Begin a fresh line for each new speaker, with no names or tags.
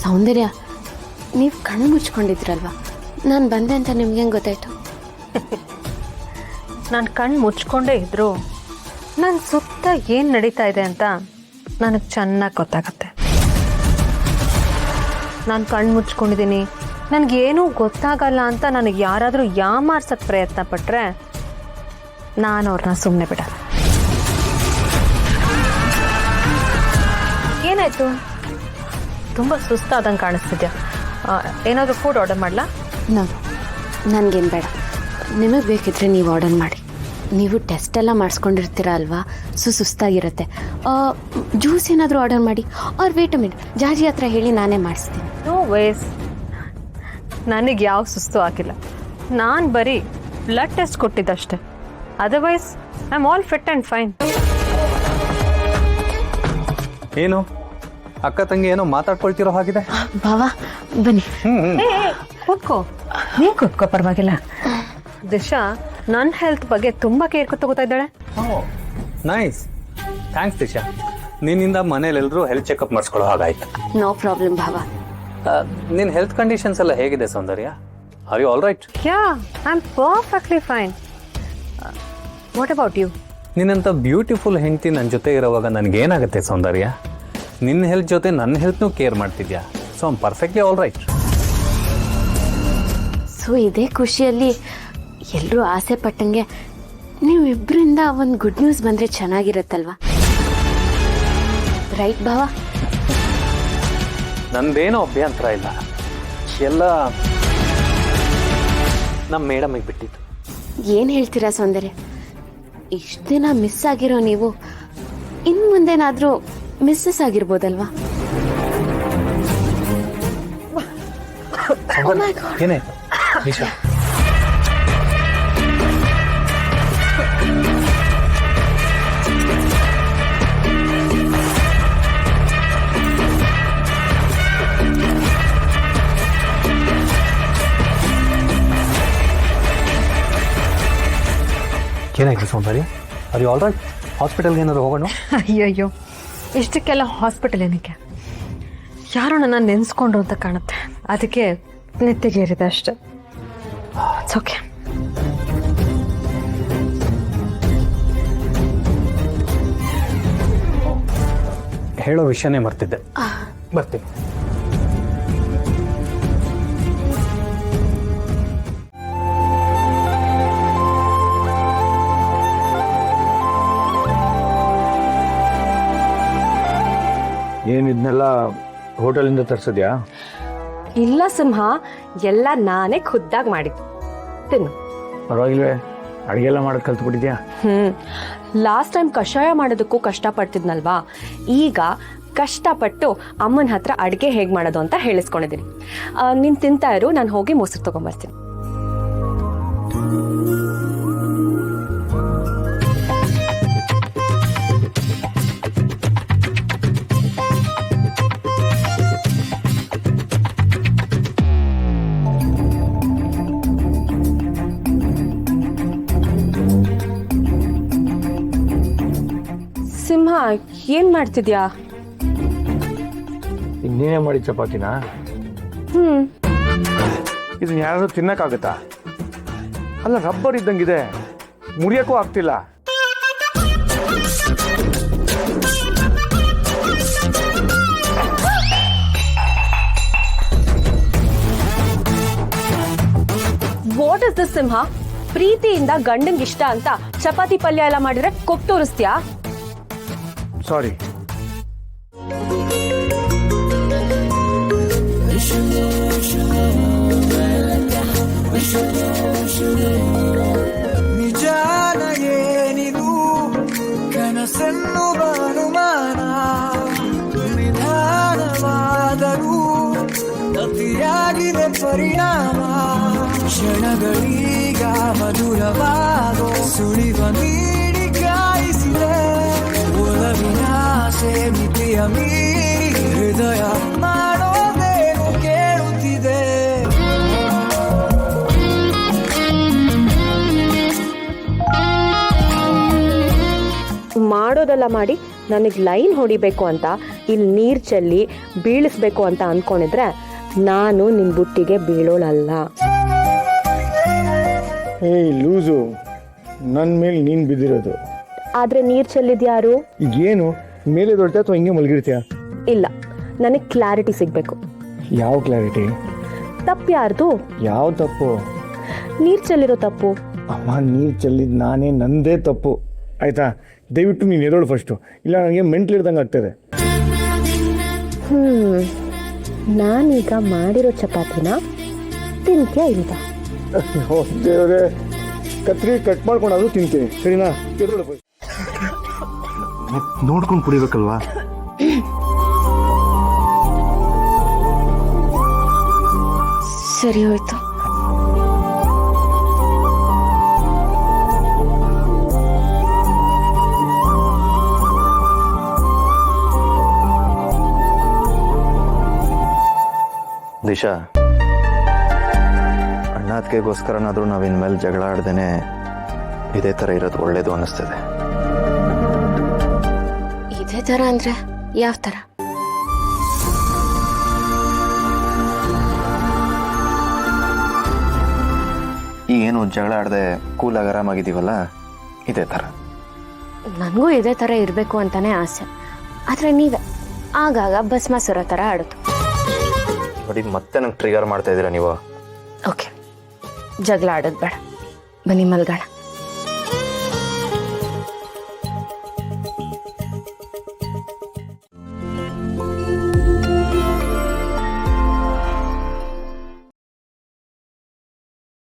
ಸೌಂದರ್ಯ, ನೀವು ಕಣ್ಣು ಮುಚ್ಕೊಂಡಿದ್ರಲ್ವ, ನಾನು ಬಂದೆ ಅಂತ ನಿಮ್ಗೆ ಹೆಂಗೆ ಗೊತ್ತಾಯ್ತು?
ನಾನು ಕಣ್ಣು ಮುಚ್ಕೊಂಡೇ ಇದ್ರು ನನ್ನ ಸುತ್ತ ಏನು ನಡೀತಾ ಇದೆ ಅಂತ ನನಗೆ ಚೆನ್ನಾಗಿ ಗೊತ್ತಾಗತ್ತೆ. ನಾನು ಕಣ್ಣು ಮುಚ್ಕೊಂಡಿದ್ದೀನಿ, ನನಗೇನೂ ಗೊತ್ತಾಗಲ್ಲ ಅಂತ ನನಗೆ ಯಾರಾದರೂ ಯಾಮಾರ್ಸಕ್ಕೆ ಪ್ರಯತ್ನ ಪಟ್ಟರೆ ನಾನು ಅವ್ರನ್ನ ಸುಮ್ಮನೆ ಬಿಡಲ್ಲ. ಏನಾಯಿತು? ತುಂಬ ಸುಸ್ತಾದಂಗೆ ಕಾಣಿಸ್ತಿದ್ಯಾ? ಏನಾದರೂ ಫುಡ್ ಆರ್ಡರ್ ಮಾಡಲಾ?
ನನಗೇನು ಬೇಡ. ನಿಮಗೆ ಬೇಕಿದ್ರೆ ನೀವು ಆರ್ಡರ್ ಮಾಡಿ. ನೀವು ಟೆಸ್ಟ್ ಎಲ್ಲ ಮಾಡಿಸ್ಕೊಂಡಿರ್ತೀರ ಅಲ್ವಾ, ಸುಸ್ತಾಗಿರುತ್ತೆ. ಜ್ಯೂಸ್ ಏನಾದರೂ ಆರ್ಡರ್ ಮಾಡಿ. ಅವ್ರು ವೇಟ್ ಮಿನಿಟ್, ಜಾಜಿ ಹತ್ರ ಹೇಳಿ ನಾನೇ ಮಾಡಿಸ್ತೀನಿ.
ನೋ ವೇಸ್, ನನಗೆ ಯಾವ ಸುಸ್ತು ಆಗಿಲ್ಲ. ನಾನು ಬರೀ ಬ್ಲಡ್ ಟೆಸ್ಟ್ ಕೊಟ್ಟಿದ್ದಷ್ಟೆ. Otherwise I am all fit and fine.
ಏನು ಅಕ್ಕ ತಂಗಿ ಏನೋ ಮಾತಾಡ್ಕೊಳ್ತಿರೋ ಹಾಗಿದೆ.
ಬಾವಾ ಬನ್ನಿ.
ಕೂತ್ಕೋ, ನೀ ಕೂತ್ಕೋ, ಪರವಾಗಿಲ್ಲ. ದಿಶಾ ನನ್ನ ಹೆಲ್ತ್ ಬಗ್ಗೆ ತುಂಬ ಕೇರ್ ತಗೋತಾ ಇದ್ದಾಳೆ.
Nice, thanks Disha. ನಿನ್ನಿಂದ ಮನೇಲೆಲ್ಲರೂ ಹೆಲ್ತ್ ಚೆಕಪ್ ಮಾಡಿಸ್ಕೊಳ್ಳೋ ಹಾಗಾಯ್ತು.
ನೋ ಪ್ರಾಬ್ಲಮ್ ಭಾವ.
ನಿನ್ನ ಹೆಲ್ತ್ ಕಂಡೀಷನ್ಸ್ ಎಲ್ಲ ಹೇಗಿದೆ Soundarya? Are you all right?
Yeah, I am perfectly fine. What about you?
ನಿನ್ನಂಥ ಬ್ಯೂಟಿಫುಲ್ ಹೆಂಡತಿ ನನ್ನ ಜೊತೆ ಇರೋವಾಗ ನನಗೇನಾಗುತ್ತೆ ಸೌಂದರ್ಯ? ನಿನ್ನ ಹೆಲ್ತ್ ಜೊತೆ ನನ್ನ ಹೆಲ್ತ್ನೂ ಕೇರ್ ಮಾಡ್ತಿದ್ಯಾ. So I'm perfectly all right.
So ಇದೇ ಖುಷಿಯಲ್ಲಿ ಎಲ್ಲರೂ ಆಸೆ ಪಟ್ಟಂಗೆ ನೀವಿಬ್ಬರಿಂದ ಒಂದು ಗುಡ್ ನ್ಯೂಸ್ ಬಂದರೆ ಚೆನ್ನಾಗಿರುತ್ತಲ್ವಾ? ರೈಟ್ ಭಾವ?
ನಂದೇನೋ ಅಭ್ಯಂತರ ಇಲ್ಲ, ಎಲ್ಲ ನಮ್ಮ ಮೇಡಮಿಗೆ ಬಿಟ್ಟಿತ್ತು.
ಏನು ಹೇಳ್ತೀರಾ ಸೌಂದರ್ಯ? ಇಷ್ಟು ದಿನ ಮಿಸ್ ಆಗಿರೋ ನೀವು ಇನ್ನು ಮುಂದೇನಾದರೂ ಮಿಸ್ಸಸ್ ಆಗಿರ್ಬೋದಲ್ವಾ?
ಏನಾಯ್ತು ನಿಶಾ? ಏನಾಯ್ತು Soundarya? Are you all right? ಹಾಸ್ಪಿಟಲ್ಗೆ ಏನಾದ್ರು ಹೋಗೋಣ?
ಅಯ್ಯಯ್ಯೋ, ಇಷ್ಟಕ್ಕೆಲ್ಲ ಹಾಸ್ಪಿಟಲ್ ಏನಕ್ಕೆ? ಯಾರೋ ನನ್ನ ನೆನೆಸ್ಕೊಂಡ್ರು ಅಂತ ಕಾಣುತ್ತೆ, ಅದಕ್ಕೆ ನೆತ್ತಿಗೇರಿದೆ ಅಷ್ಟೆ. It's okay.
ಹೇಳೋ ವಿಷಯನೇ ಮರ್ತಿದ್ದೆ, ಬರ್ತೀನಿ.
ಏನಿದ್ನೆಲ್ಲ ಹೋಟೆಲಿಂದ ತರಿಸಿದ್ಯಾ?
ಇಲ್ಲ ಸಿಂಹ, ಎಲ್ಲ ನಾನೇ ಖುದ್ದಾಗಿ ಮಾಡಿದ್ದು. ತಿನ್ನು.
ಪರವಾಗಿಲ್ವೇ, ಅಡುಗೆಲ್ಲ ಮಾಡೋದು ಕಲ್ತ್ಬಿಟ್ಟಿದ್ಯಾ?
ಲಾಸ್ಟ್ ಟೈಮ್ ಕಷಾಯ ಮಾಡೋದಕ್ಕೂ ಕಷ್ಟಪಡ್ತಿದ್ನಲ್ವಾ, ಈಗ ಕಷ್ಟಪಟ್ಟು ಅಮ್ಮನ ಹತ್ರ ಅಡುಗೆ ಹೇಗೆ ಮಾಡೋದು ಅಂತ ಹೇಳಿಸ್ಕೊಂಡಿದ್ದೀನಿ. ನೀನು ತಿಂತಾ ಇರು, ನಾನು ಹೋಗಿ ಮೊಸರು ತೊಗೊಂಬರ್ತೀನಿ. ಸಿಂಹ, ಏನ್ ಮಾಡ್ತಿದ್ಯಾ?
ಇನ್ನೇನೇ ಮಾಡಿ ಚಪಾತಿನ? ಇದನ್ನ ಯಾರು ತಿನ್ನಕ್ಕಾಗತ್ತಾ? ಅಲ್ಲ, ರಬ್ಬರ್ ಇದ್ದಂಗಿದೆ, ಮುರಿಯಕ್ಕೂ ಆಗ್ತಿಲ್ಲ.
ವಾಟ್ ಇಸ್ ದಿಸ್ ಸಿಂಹ? ಪ್ರೀತಿಯಿಂದ ಗಂಡಂಗ್ ಇಷ್ಟ ಅಂತ ಚಪಾತಿ ಪಲ್ಯ ಎಲ್ಲ ಮಾಡಿದ್ರೆ ಕೊಟ್ಟು ತೋರಿಸ್ತೀಯಾ?
ಸಾರಿ.
ನಿಜಾನ ಏನಿದು ಕನಸೆನ್ನುವ ಅನುಮಾನ, ನಿಧಾನವಾದರೂ ಅತಿಯಾಗಿದೆ ಪರಿಣಾಮ. ಕ್ಷಣಗಳೀಗ ಮಧುರವಾಗೋ ಸುಳಿವ ನೀಡಿ ಕಾಯಿಸಿದೆ. ಒಲವಿನಾಸೆ ಮಿತಿಯ ಮೀರಿ ಹೃದಯ ಮಾಡೋದೇನು ಕೇಳುತ್ತಿದೆ.
ಮಾಡೋದೆಲ್ಲ ಮಾಡಿ ನನಗೆ ಲೈನ್ ಹೊಡಿಬೇಕು ಅಂತ ಇಲ್ಲಿ ನೀರು ಚೆಲ್ಲಿ ಬೀಳಿಸ್ಬೇಕು ಅಂತ ಅಂದ್ಕೊಂಡಿದ್ರೆ ನಾನು ನಿನ್ನ ಬುಟ್ಟಿಗೆ ಬೀಳೋಳಲ್ಲ.
ಏಯ್ ಲೂಸು, ನನ್ನ ಮೇಲೆ ನೀನು ಬಿದ್ದಿರೋದು.
ಆದರೆ ನೀರು ಚೆಲ್ಲಿದ್ಯಾರು?
ಈಗೇನು ಮೇಲೆ ದೊಡ್ಡ ಅಥವಾ ಹಿಂಗೆ ಮಲಗಿರ್ತೀಯ?
ಇಲ್ಲ, ನನಗೆ ಕ್ಲಾರಿಟಿ ಸಿಗಬೇಕು.
ಯಾವ ಕ್ಲಾರಿಟಿ?
ತಪ್ಪು ಯಾರ್ದು?
ಯಾವ ತಪ್ಪು?
ನೀರು ಚೆಲ್ಲಿರೋ ತಪ್ಪು.
ಅಮ್ಮ, ನೀರು ಚೆಲ್ಲಿದ್ದು ನಾನೇ, ನಂದೇ ತಪ್ಪು ಆಯಿತಾ? ದಯವಿಟ್ಟು ನೀನು ಎದೋಳು ಫಸ್ಟು, ಇಲ್ಲ ನನಗೆ ಮೆಂಟ್ಲ್ ಇಡ್ದಂಗೆ ಆಗ್ತದೆ.
ನಾನೀಗ ಮಾಡಿರೋ ಚಪಾತಿನ ತಿಂತ್ಯಾ ಇಲ್ಲ?
ದೇವರೇ, ಕತ್ರಿ ಕಟ್ ಮಾಡ್ಕೊಂಡಾದ್ರೂ ತಿಂತೀನಿ, ಸರಿನಾ? ನೋಡ್ಕೊಂಡು ಕುಡಿಬೇಕಲ್ವಾ?
ಸರಿ ಹೋಯ್ತು.
ದಿಶಾ, ಅಣ್ಣ ಅದಕ್ಕೆಗೋಸ್ಕರನಾದರೂ ನಾವಿನ್ಮೇಲೆ ಜಗಳ ಆಡ್ದೇನೆ ಇದೇ ಥರ ಇರೋದು ಒಳ್ಳೇದು ಅನ್ನಿಸ್ತದೆ.
ಇದೇ ಥರ ಅಂದರೆ ಯಾವ ಥರ?
ಈಗೇನು ಜಗಳ ಆಡದೆ ಕೂಲಾಗಿ ಆರಾಮಾಗಿದ್ದೀವಲ್ಲ, ಇದೇ ಥರ.
ನನಗೂ ಇದೇ ಥರ ಇರಬೇಕು ಅಂತಾನೆ ಆಸೆ. ಆದರೆ ನೀವೇ ಆಗಾಗ ಭಸ್ಮಾಸುರ ಥರ ಆಡೋದು.
ನೋಡಿ, ಮತ್ತೆ ನಂಗೆ ಟ್ರಿಗರ್ ಮಾಡ್ತಾ ಇದ್ದೀರಾ ನೀವು.
ಓಕೆ, ಜಗಳ ಆಡೋದು ಬೇಡ, ಬನ್ನಿ ಮಲ್ಗೋಣ.